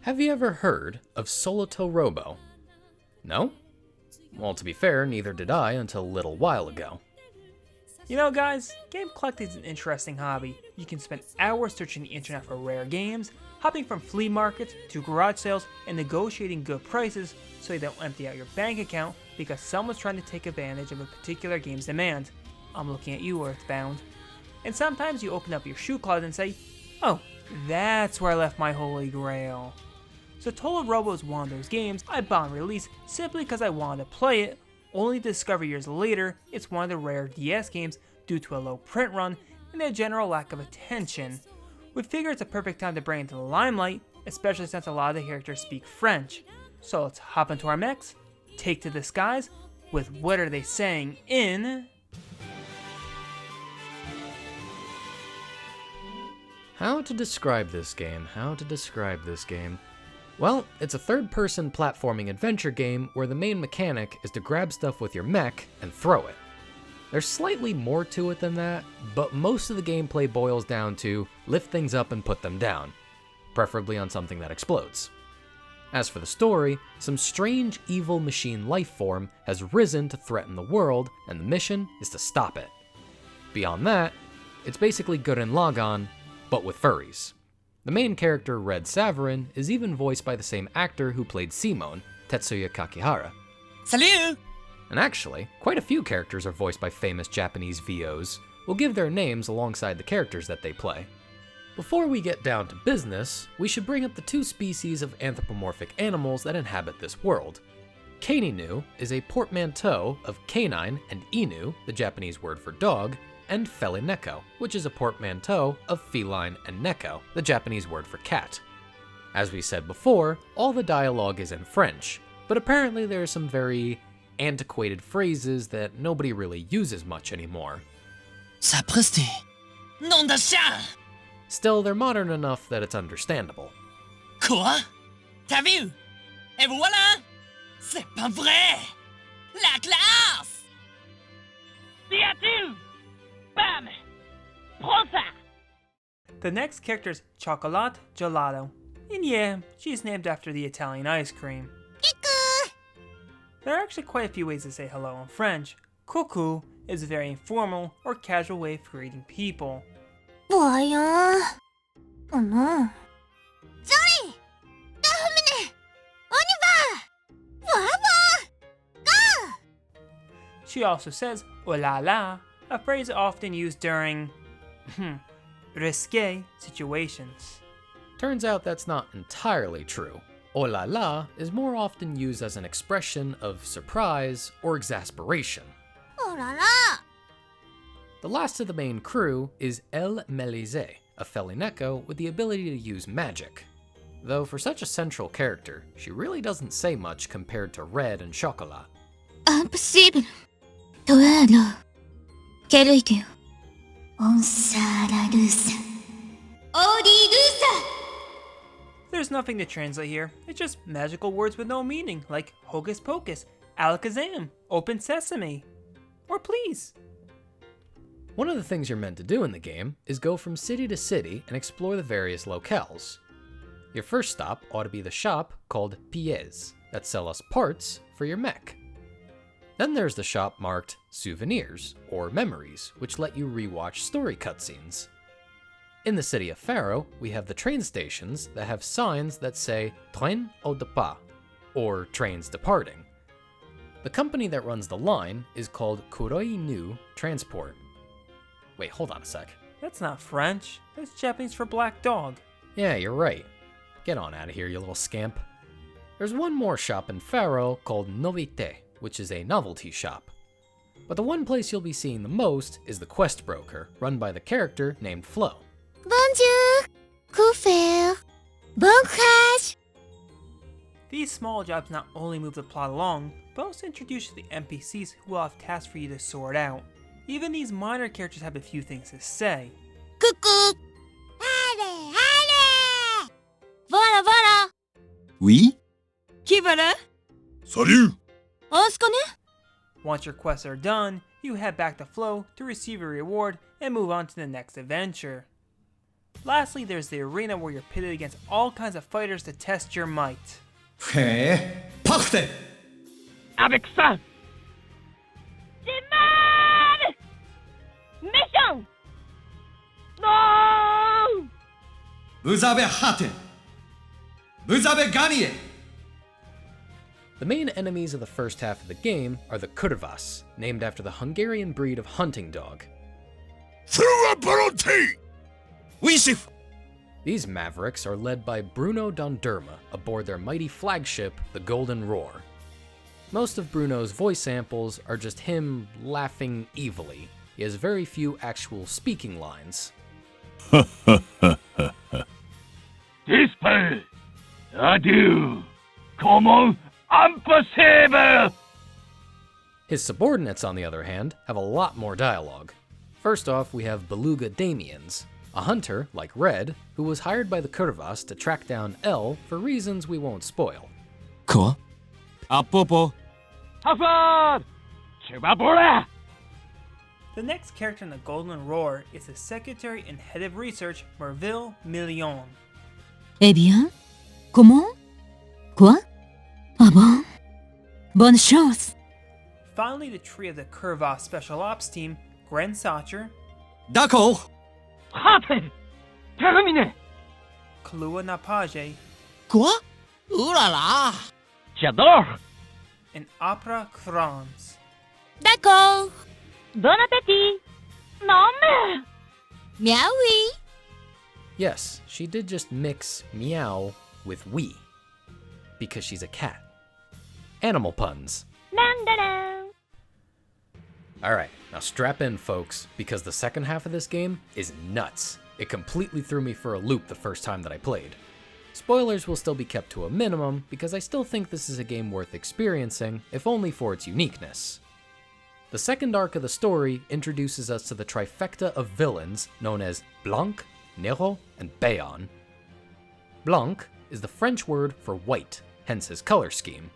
Have you ever heard of Solatorobo? No? Well, to be fair, neither did I until a little while ago. You know guys, game collecting is an interesting hobby. You can spend hours searching the internet for rare games, hopping from flea markets to garage sales, and negotiating good prices so you don't empty out your bank account because someone's trying to take advantage of a particular game's demand. I'm looking at you, Earthbound. And sometimes you open up your shoe closet and say, oh, that's where I left my holy grail. So Solatorobo is one of those games I bought on release simply because I wanted to play it, only to discover years later it's one of the rare DS games due to a low print run and a general lack of attention. We figure it's a perfect time to bring it to the limelight, especially since a lot of the characters speak French. So let's hop into our mechs, take to the skies, with What Are They Saying in... How to describe this game? Well, it's a third-person platforming adventure game where the main mechanic is to grab stuff with your mech and throw it. There's slightly more to it than that, but most of the gameplay boils down to lift things up and put them down, preferably on something that explodes. As for the story, some strange evil machine life form has risen to threaten the world, and the mission is to stop it. Beyond that, it's basically Gurren Lagann, but with furries. The main character, Red Savarin, is even voiced by the same actor who played Simone, Tetsuya Kakihara. Salut! And actually, quite a few characters are voiced by famous Japanese VOs. We'll give their names alongside the characters that they play. Before we get down to business, we should bring up the two species of anthropomorphic animals that inhabit this world. Kaninu is a portmanteau of canine and inu, the Japanese word for dog, and felineko, which is a portmanteau of feline and neko, the Japanese word for cat. As we said before, all the dialogue is in French, but apparently there are some very antiquated phrases that nobody really uses much anymore. Sapristi! Nom de chien! Still, they're modern enough that it's understandable. Quoi? T'as vu? Et voilà! C'est pas vrai! La classe! T'y as-tu? Bam! Prends ça! The next character is Chocolat Gelato. And yeah, she's named after the Italian ice cream. There are actually quite a few ways to say hello in French. Coucou is a very informal or casual way of greeting people. Voyons. Oh non. Zoe! Terminé! On y va! Voilà! Go! She also says oh la la, a phrase often used during risque situations. Turns out that's not entirely true. Oh la la is more often used as an expression of surprise or exasperation. Oh la la! The last of the main crew is El Melise, a felineko with the ability to use magic. Though for such a central character, she really doesn't say much compared to Red and Chocolat. Impossible. Duello. Quelle idée? On sera douce. Odidusa! There's nothing to translate here, it's just magical words with no meaning, like hocus pocus, alakazam, open sesame, or please. One of the things you're meant to do in the game is go from city to city and explore the various locales. Your first stop ought to be the shop called Pièces that sell us parts for your mech. Then there's the shop marked Souvenirs, or Memories, which let you rewatch story cutscenes. In the city of Faro, we have the train stations that have signs that say Train au départ, or Trains Departing. The company that runs the line is called Kuroi Nu Transport. Wait, hold on a sec. That's not French, that's Japanese for black dog. Yeah, you're right. Get on out of here, you little scamp. There's one more shop in Faro called Novité, which is a novelty shop. But the one place you'll be seeing the most is the Quest Broker, run by the character named Flo. Bonjour. Que faire? Bon courage. These small jobs not only move the plot along, but also introduce you to the NPCs who will have tasks for you to sort out. Even these minor characters have a few things to say. Coucou. Allez, allez. Voilà, voilà. Oui? Qui voilà? Salut! On se connaît? Once your quests are done, you head back to Flo to receive your reward and move on to the next adventure. Lastly, there's the arena where you're pitted against all kinds of fighters to test your might. へえ、パクテ Avec ça! Démarre! Méchant! Non! Vous avez hâte. Vous avez gagné. The main enemies of the first half of the game are the Kurvas, named after the Hungarian breed of hunting dog. Through a volunteer! Oui, chef. These mavericks are led by Bruno Donderma aboard their mighty flagship, the Golden Roar. Most of Bruno's voice samples are just him laughing evilly. He has very few actual speaking lines. Disparu! Adieu! Comment impossible! His subordinates, on the other hand, have a lot more dialogue. First off, we have Beluga Damians, a hunter, like Red, who was hired by the Kurvas to track down L for reasons we won't spoil. Quoi? Apopo. Hafad! Chibabora! The next character in the Golden Roar is the Secretary and Head of Research, Merville Million. Eh bien? Comment? Quoi? Ah bon? Bonne chance. Finally, the trio of the Kurvas Special Ops team, Gren Sacher, D'accord. Raté! Terminé! Kalua Napage, Quoi? Ouh là là. J'adore! and Opera Kranz. D'accord. Bon appétit! Non mais! Miaou oui. Yes, she did just mix meow with we, because she's a cat. Animal puns. Dun, dun, dun. Alright, now strap in, folks, because the second half of this game is nuts. It completely threw me for a loop the first time that I played. Spoilers will still be kept to a minimum, because I still think this is a game worth experiencing, if only for its uniqueness. The second arc of the story introduces us to the trifecta of villains known as Blanc, Nero, and Bayon. Blanc is the French word for white, hence his color scheme.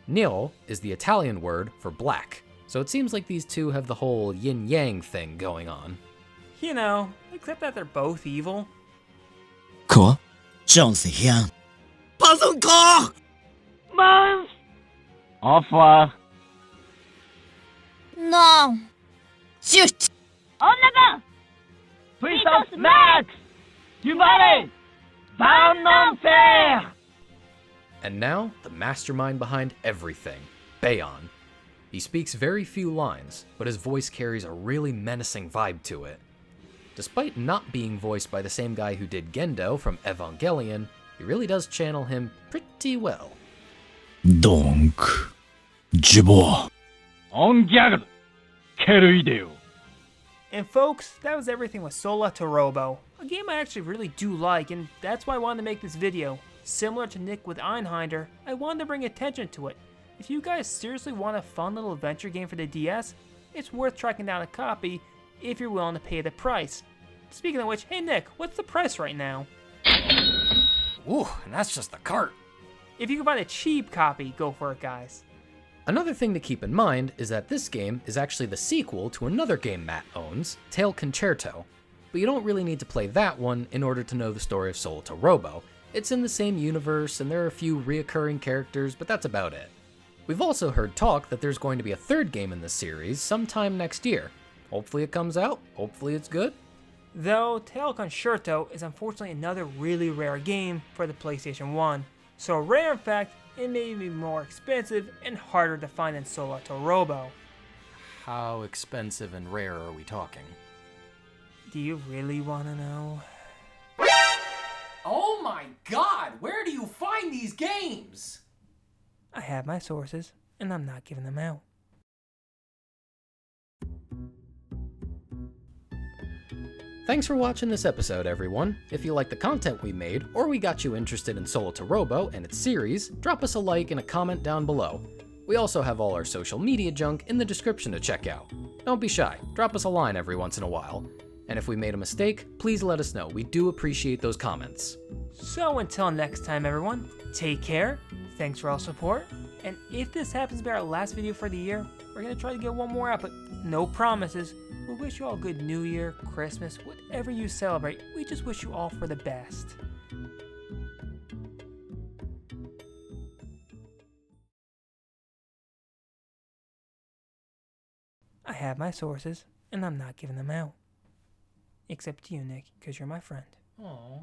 Nero is the Italian word for black, so it seems like these two have the whole yin-yang thing going on. You know, except that they're both evil. Quoi? J'en sais rien. Pas encore. Mince! Au revoir! Non. Zut. En avant! Puissance max! Du balai! Va en enfer! And now, the mastermind behind everything, Bayon. He speaks very few lines, but his voice carries a really menacing vibe to it. Despite not being voiced by the same guy who did Gendo from Evangelion, he really does channel him pretty well. Donc, je bois. En garde! Quelle idée! And folks, that was everything with Solatorobo, a game I actually really do like, and that's why I wanted to make this video. Similar to Nick with Einhinder, I wanted to bring attention to it. If you guys seriously want a fun little adventure game for the DS, it's worth tracking down a copy if you're willing to pay the price. Speaking of which, hey Nick, what's the price right now? Ooh, and that's just the cart. If you can find a cheap copy, go for it, guys. Another thing to keep in mind is that this game is actually the sequel to another game Matt owns, Tail Concerto, but you don't really need to play that one in order to know the story of Solatorobo. It's in the same universe, and there are a few reoccurring characters, but that's about it. We've also heard talk that there's going to be a third game in this series sometime next year. Hopefully it comes out, hopefully it's good. Though Tail Concerto is unfortunately another really rare game for the PlayStation 1. So rare in fact, it may be more expensive and harder to find than Solatorobo. How expensive and rare are we talking? Do you really want to know? Oh my god, where do you find these games? I have my sources, and I'm not giving them out. Thanks for watching this episode, everyone. If you like the content we made, or we got you interested in Solatorobo and its series, drop us a like and a comment down below. We also have all our social media junk in the description to check out. Don't be shy, drop us a line every once in a while. And if we made a mistake, please let us know. We do appreciate those comments. So until next time, everyone, take care, thanks for all support, and if this happens to be our last video for the year, we're going to try to get one more out, but No promises. We wish you all a good New Year, Christmas, whatever you celebrate. We just wish you all for the best. I have my sources, and I'm not giving them out. Except to you, Nick, because you're my friend. Aw.